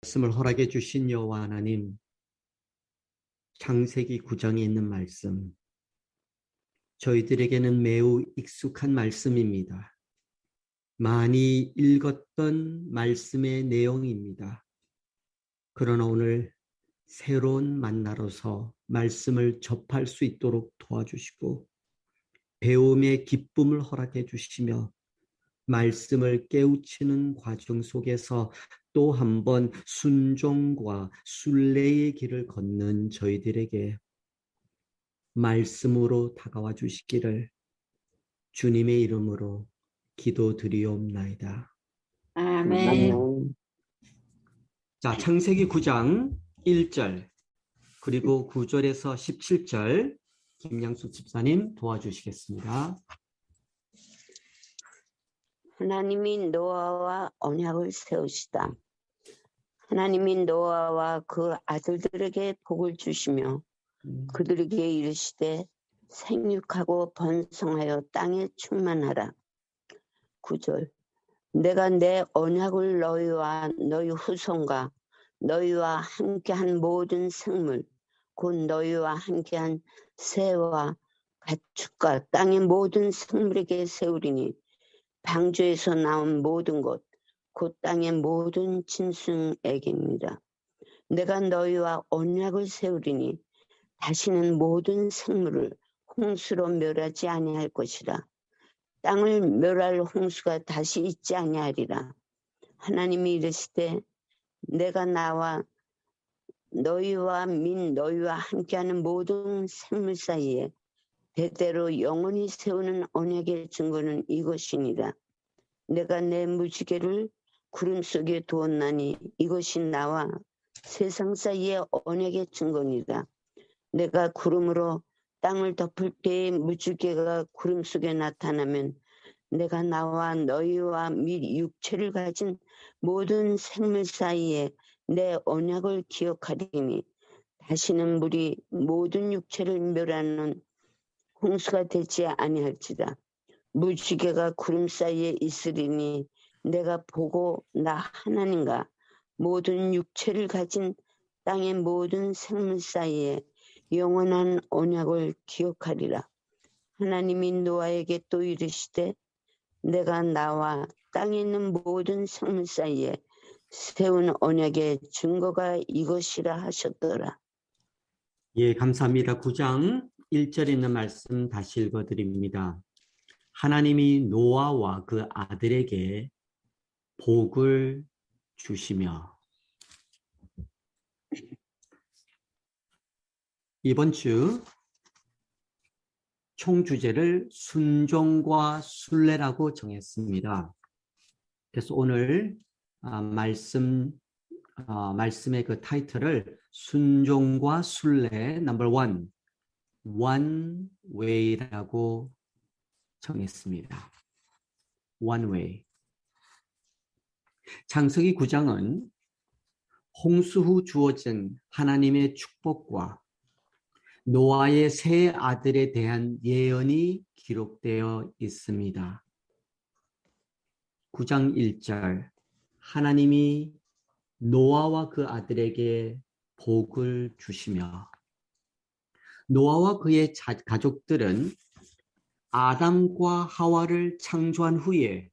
말씀을 허락해 주신 여호와 하나님, 창세기 9장에 있는 말씀, 저희들에게는 매우 익숙한 말씀입니다. 많이 읽었던 말씀의 내용입니다. 그러나 오늘 새로운 만나로서 말씀을 접할 수 있도록 도와주시고 배움의 기쁨을 허락해 주시며 말씀을 깨우치는 과정 속에서 또 한 번 순종과 순례의 길을 걷는 저희들에게 말씀으로 다가와 주시기를 주님의 이름으로 기도드리옵나이다. 아멘. 자, 창세기 9장 1절 그리고 9절에서 17절 김양수 집사님 도와주시겠습니다. 하나님이 노아와 언약을 세우시다. 하나님이 노아와 그 아들들에게 복을 주시며 그들에게 이르시되 생육하고 번성하여 땅에 충만하라. 9절 내가 내 언약을 너희와 너희 후손과 너희와 함께한 모든 생물 곧 너희와 함께한 새와 가축과 땅의 모든 생물에게 세우리니 방주에서 나온 모든 것, 곧 땅의 모든 짐승에게입니다. 내가 너희와 언약을 세우리니 다시는 모든 생물을 홍수로 멸하지 아니할 것이라. 땅을 멸할 홍수가 다시 있지 아니하리라. 하나님이 이르시되 내가 나와 너희와 너희와 함께하는 모든 생물 사이에 대대로 영원히 세우는 언약의 증거는 이것이니라. 내가 내 무지개를 구름 속에 두었나니 이것이 나와 세상 사이의 언약의 증거니라. 내가 구름으로 땅을 덮을 때에 무지개가 구름 속에 나타나면 내가 나와 너희와 및 육체를 가진 모든 생물 사이에 내 언약을 기억하리니 다시는 물이 모든 육체를 멸하는 홍수가 되지 아니할지라. 무지개가 구름 사이에 있으리니 내가 보고 나 하나님과 모든 육체를 가진 땅의 모든 생물 사이에 영원한 언약을 기억하리라. 하나님이 노아에게 또 이르시되 내가 나와 땅에 있는 모든 생물 사이에 세운 언약의 증거가 이것이라 하셨더라. 예, 감사합니다. 9장 1절에 있는 말씀 다시 읽어드립니다. 하나님이 노아와 그 아들에게 복을 주시며 이번 주 총 주제를 순종과 순례라고 정했습니다. 그래서 오늘 말씀의 그 타이틀을 순종과 순례 넘버 1 One Way라고 정했습니다. One Way. 창세기 9장은 홍수 후 주어진 하나님의 축복과 노아의 세 아들에 대한 예언이 기록되어 있습니다. 9장 1절 하나님이 노아와 그 아들에게 복을 주시며 노아와 그의 가족들은 아담과 하와를 창조한 후에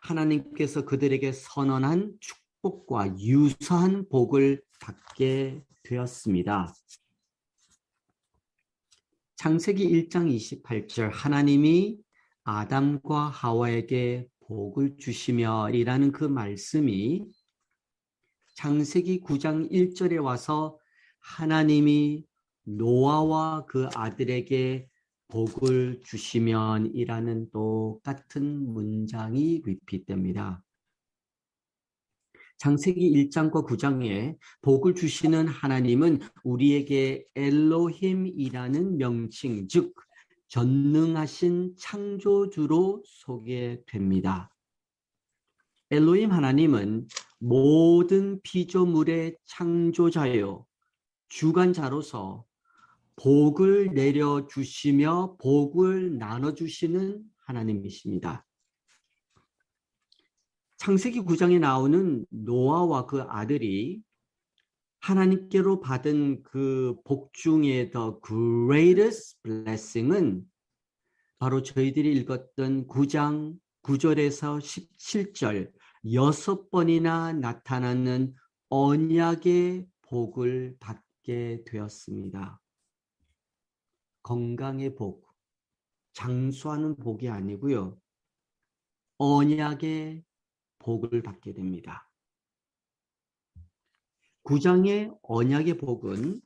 하나님께서 그들에게 선언한 축복과 유사한 복을 받게 되었습니다. 창세기 1장 28절 하나님이 아담과 하와에게 복을 주시며 이라는 그 말씀이 창세기 9장 1절에 와서 하나님이 노아와 그 아들에게 복을 주시면 이라는 똑같은 문장이 리핏됩니다. 창세기 1장과 9장에 복을 주시는 하나님은 우리에게 엘로힘이라는 명칭, 즉 전능하신 창조주로 소개됩니다. 엘로힘 하나님은 모든 피조물의 창조자요, 주관자로서 복을 내려주시며 복을 나눠주시는 하나님이십니다. 창세기 9장에 나오는 노아와 그 아들이 하나님께로 받은 그 복 중에 the greatest blessing은 바로 저희들이 읽었던 9장 9절에서 17절 6번이나 나타나는 언약의 복을 받게 되었습니다. 건강의 복, 장수하는 복이 아니고요. 언약의 복을 받게 됩니다. 9장의 언약의 복은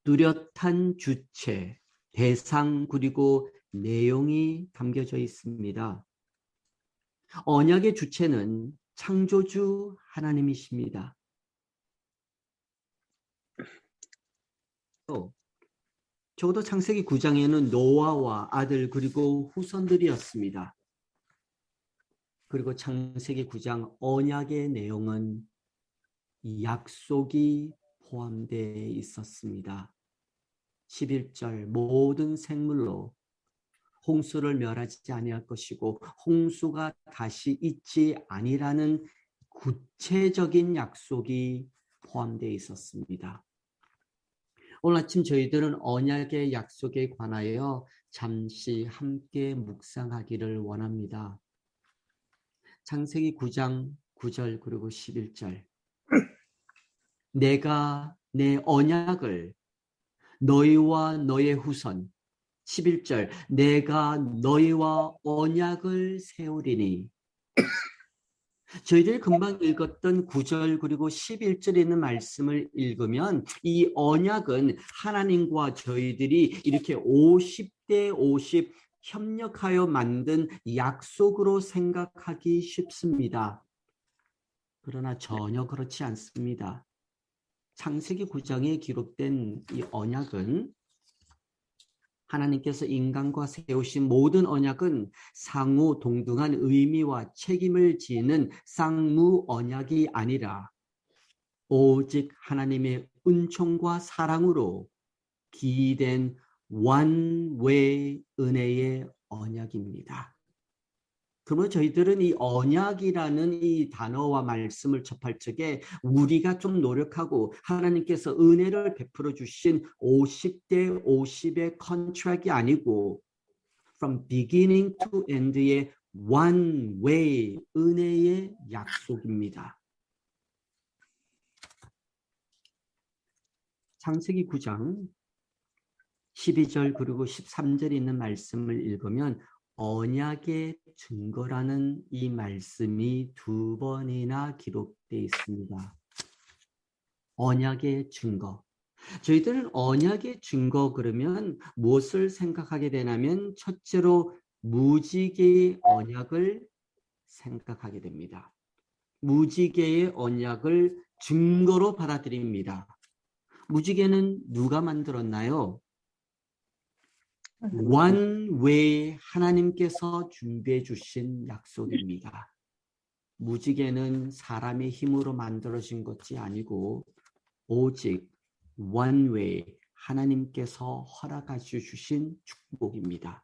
뚜렷한 주체, 대상 그리고 내용이 담겨져 있습니다. 언약의 주체는 창조주 하나님이십니다. 또 적어도 창세기 9장에는 노아와 아들 그리고 후손들이었습니다. 그리고 창세기 9장 언약의 내용은 약속이 포함되어 있었습니다. 11절 모든 생물로 홍수를 멸하지 아니할 것이고 홍수가 다시 있지 아니라는 구체적인 약속이 포함되어 있었습니다. 오늘 아침 저희들은 언약의 약속에 관하여 잠시 함께 묵상하기를 원합니다. 창세기 9장 9절 그리고 11절 내가 내 언약을 너희와 너의 후손 11절 내가 너희와 언약을 세우리니 저희들이 금방 읽었던 9절 그리고 11절에 있는 말씀을 읽으면 이 언약은 하나님과 저희들이 이렇게 50대 50 협력하여 만든 약속으로 생각하기 쉽습니다. 그러나 전혀 그렇지 않습니다. 창세기 9장에 기록된 이 언약은 하나님께서 인간과 세우신 모든 언약은 상호 동등한 의미와 책임을 지는 쌍무 언약이 아니라 오직 하나님의 은총과 사랑으로 기이된 one-way 은혜의 언약입니다. 그러면 저희들은 이 언약이라는 이 단어와 말씀을 접할 적에 우리가 좀 노력하고 하나님께서 은혜를 베풀어 주신 50대 50의 컨트랙이 아니고 from beginning to end의 one way 은혜의 약속입니다. 창세기 9장 12절 그리고 13절에 있는 말씀을 읽으면 언약의 증거라는 이 말씀이 2번이나 기록되어 있습니다. 언약의 증거. 저희들은 언약의 증거 그러면 무엇을 생각하게 되냐면 첫째로 무지개의 언약을 생각하게 됩니다. 무지개의 언약을 증거로 받아들입니다. 무지개는 누가 만들었나요? one way 하나님께서 준비해 주신 약속입니다. 무지개는 사람의 힘으로 만들어진 것이 아니고 오직 one way 하나님께서 허락하여 주신 축복입니다.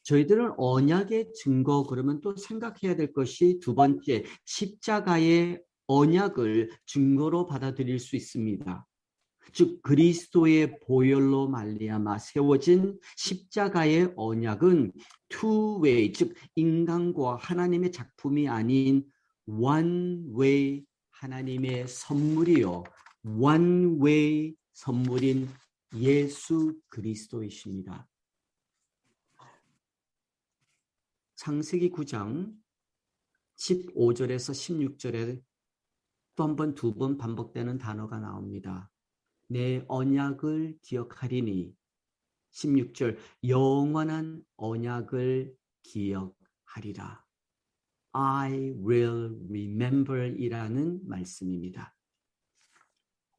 저희들은 언약의 증거 그러면 또 생각해야 될 것이 두 번째 십자가의 언약을 증거로 받아들일 수 있습니다. 즉 그리스도의 보혈로 말미암아 세워진 십자가의 언약은 two way 즉 인간과 하나님의 작품이 아닌 one way 하나님의 선물이요 one way 선물인 예수 그리스도이십니다. 창세기 9장 15절에서 16절에 또 한 번 두 번 반복되는 단어가 나옵니다. 내 언약을 기억하리니 16절 영원한 언약을 기억하리라. I will remember 이라는 말씀입니다.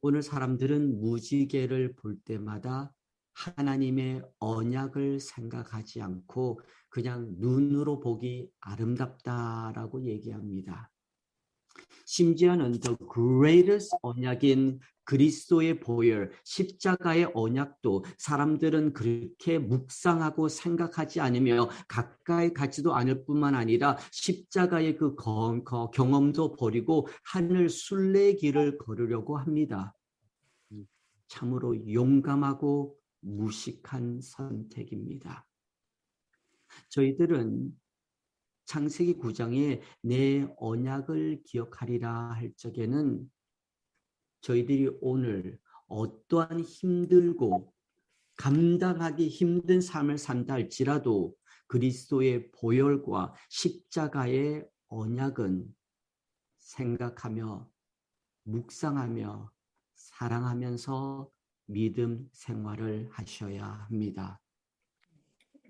오늘 사람들은 무지개를 볼 때마다 하나님의 언약을 생각하지 않고 그냥 눈으로 보기 아름답다라고 얘기합니다. 심지어는 the greatest 언약인 그리스도의 보혈, 십자가의 언약도 사람들은 그렇게 묵상하고 생각하지 않으며 가까이 가지도 않을 뿐만 아니라 십자가의 그 경험도 버리고 하늘 순례의 길을 걸으려고 합니다. 참으로 용감하고 무식한 선택입니다. 저희들은 창세기 9장에 내 언약을 기억하리라 할 적에는 저희들이 오늘 어떠한 힘들고 감당하기 힘든 삶을 산다 할지라도 그리스도의 보혈과 십자가의 언약은 생각하며 묵상하며 사랑하면서 믿음 생활을 하셔야 합니다.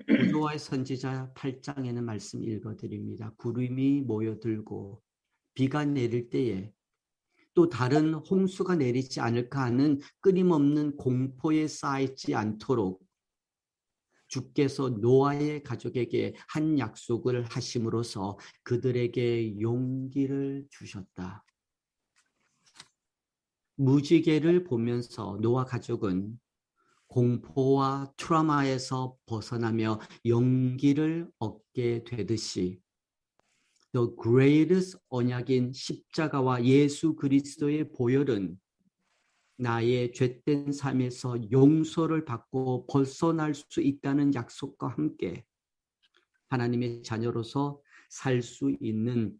구조와의 선지자 8장에는 말씀 읽어드립니다. 구름이 모여들고 비가 내릴 때에 또 다른 홍수가 내리지 않을까 하는 끊임없는 공포에 쌓이지 않도록 주께서 노아의 가족에게 한 약속을 하심으로써 그들에게 용기를 주셨다. 무지개를 보면서 노아 가족은 공포와 트라우마에서 벗어나며 용기를 얻게 되듯이 The greatest 언약인 십자가와 예수 그리스도의 보혈은 나의 죄된 삶에서 용서를 받고 벗어날 수 있다는 약속과 함께 하나님의 자녀로서 살 수 있는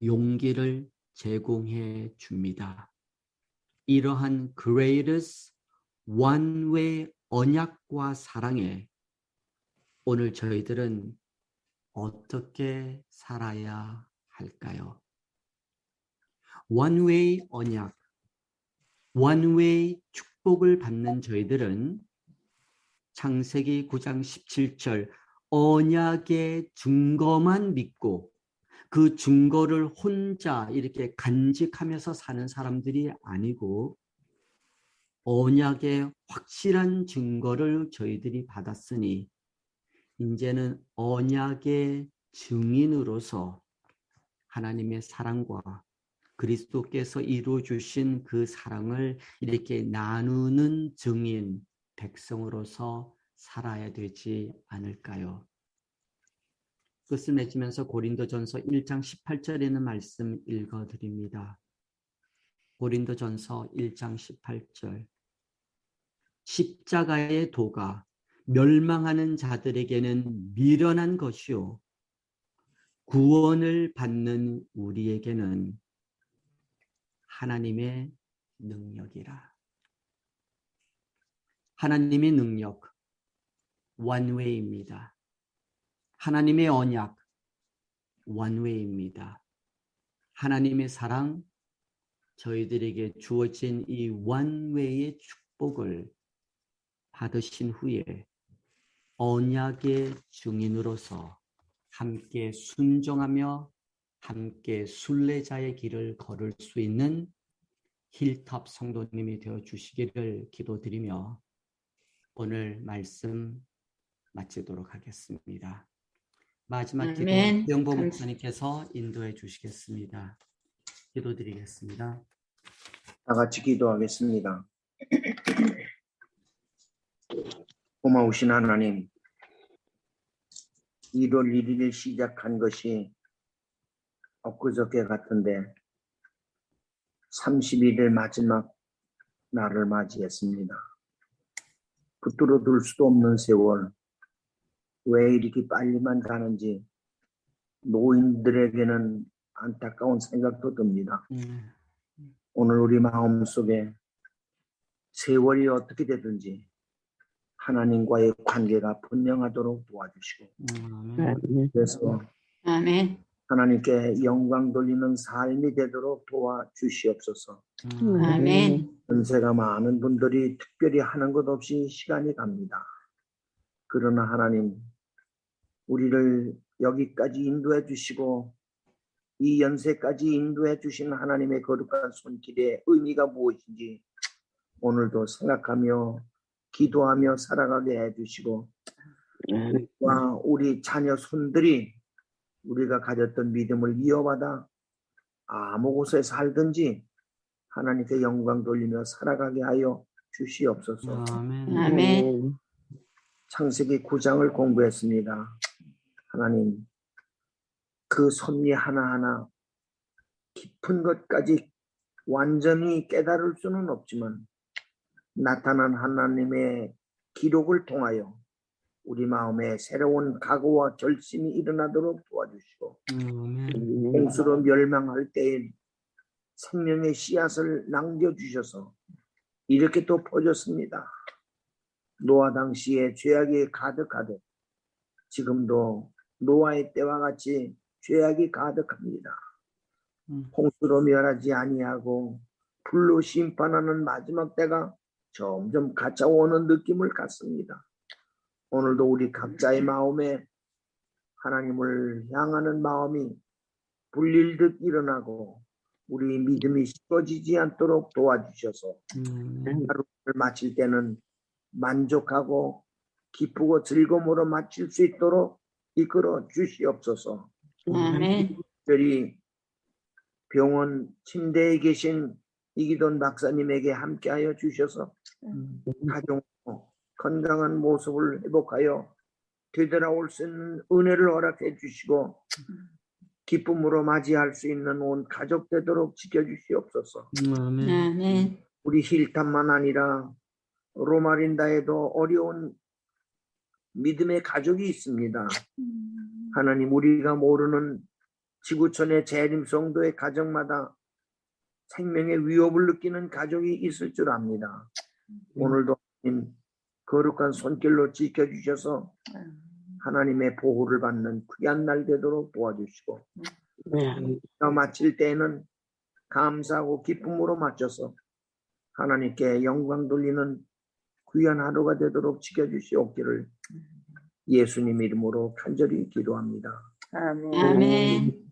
용기를 제공해 줍니다. 이러한 greatest one-way 언약과 사랑에 오늘 저희들은 어떻게 살아야 할까요? one-way 언약, one-way 축복을 받는 저희들은 창세기 9장 17절 언약의 증거만 믿고 그 증거를 혼자 이렇게 간직하면서 사는 사람들이 아니고 언약의 확실한 증거를 저희들이 받았으니 이제는 언약의 증인으로서 하나님의 사랑과 그리스도께서 이루어 주신 그 사랑을 이렇게 나누는 증인 백성으로서 살아야 되지 않을까요? 끝을 맺으면서 고린도전서 1장 18절에는 말씀 읽어드립니다. 고린도전서 1장 18절 십자가의 도가 멸망하는 자들에게는 미련한 것이요 구원을 받는 우리에게는 하나님의 능력이라. 하나님의 능력 원웨이입니다. 하나님의 언약 원웨이입니다. 하나님의 사랑 저희들에게 주어진 이 원웨이의 축복을 받으신 후에 언약의 증인으로서 함께 순종하며 함께 순례자의 길을 걸을 수 있는 힐탑 성도님이 되어 주시기를 기도드리며 오늘 말씀 마치도록 하겠습니다. 마지막 기도 영보 목사님께서 인도해 주시겠습니다. 기도드리겠습니다. 다 같이 기도하겠습니다. 고마우신 하나님, 1월 1일 시작한 것이 엊그저께 같은데 31일 마지막 날을 맞이했습니다. 붙들어 둘 수도 없는 세월, 왜 이렇게 빨리만 가는지 노인들에게는 안타까운 생각도 듭니다. 오늘 우리 마음속에 세월이 어떻게 되든지 하나님과의 관계가 분명하도록 도와주시고 그래서 하나님께 영광 돌리는 삶이 되도록 도와주시옵소서. 연세가 많은 분들이 특별히 하는 것 없이 시간이 갑니다. 그러나 하나님, 우리를 여기까지 인도해 주시고 이 연세까지 인도해 주신 하나님의 거룩한 손길의 의미가 무엇인지 오늘도 생각하며 기도하며 살아가게 해주시고 우리와 우리 자녀 손들이 우리가 가졌던 믿음을 이어받아 아무 곳에 살든지 하나님께 영광 돌리며 살아가게 하여 주시옵소서. 아멘. 아멘. 창세기 9장을 공부했습니다. 하나님, 그 섭리 하나하나 깊은 것까지 완전히 깨달을 수는 없지만 나타난 하나님의 기록을 통하여 우리 마음에 새로운 각오와 결심이 일어나도록 도와주시고 홍수로 멸망할 때에 생명의 씨앗을 남겨주셔서 이렇게 또 퍼졌습니다. 노아 당시에 죄악이 가득하듯 지금도 노아의 때와 같이 죄악이 가득합니다. 홍수로 멸하지 아니하고 불로 심판하는 마지막 때가 점점 가까워오는 느낌을 갖습니다. 오늘도 우리 각자의 마음에 하나님을 향하는 마음이 불릴듯 일어나고 우리 믿음이 식어지지 않도록 도와주셔서 하루를 마칠 때는 만족하고 기쁘고 즐거움으로 마칠 수 있도록 이끌어 주시옵소서. 아멘. 특별히 병원 침대에 계신 이기돈 박사님에게 함께하여 주셔서 가정 건강한 모습을 회복하여 되돌아올 수 있는 은혜를 허락해 주시고 기쁨으로 맞이할 수 있는 온 가족 되도록 지켜주시옵소서. 아멘. 우리 힐탄만 아니라 로마린다에도 어려운 믿음의 가족이 있습니다. 하나님, 우리가 모르는 지구촌의 재림 성도의 가정마다 생명의 위협을 느끼는 가족이 있을 줄 압니다. 오늘도 하나님 거룩한 손길로 지켜주셔서 하나님의 보호를 받는 귀한 날 되도록 도와주시고 마칠 때에는 감사하고 기쁨으로 마쳐서 하나님께 영광 돌리는 귀한 하루가 되도록 지켜주시옵기를 예수님 이름으로 간절히 기도합니다. 아멘.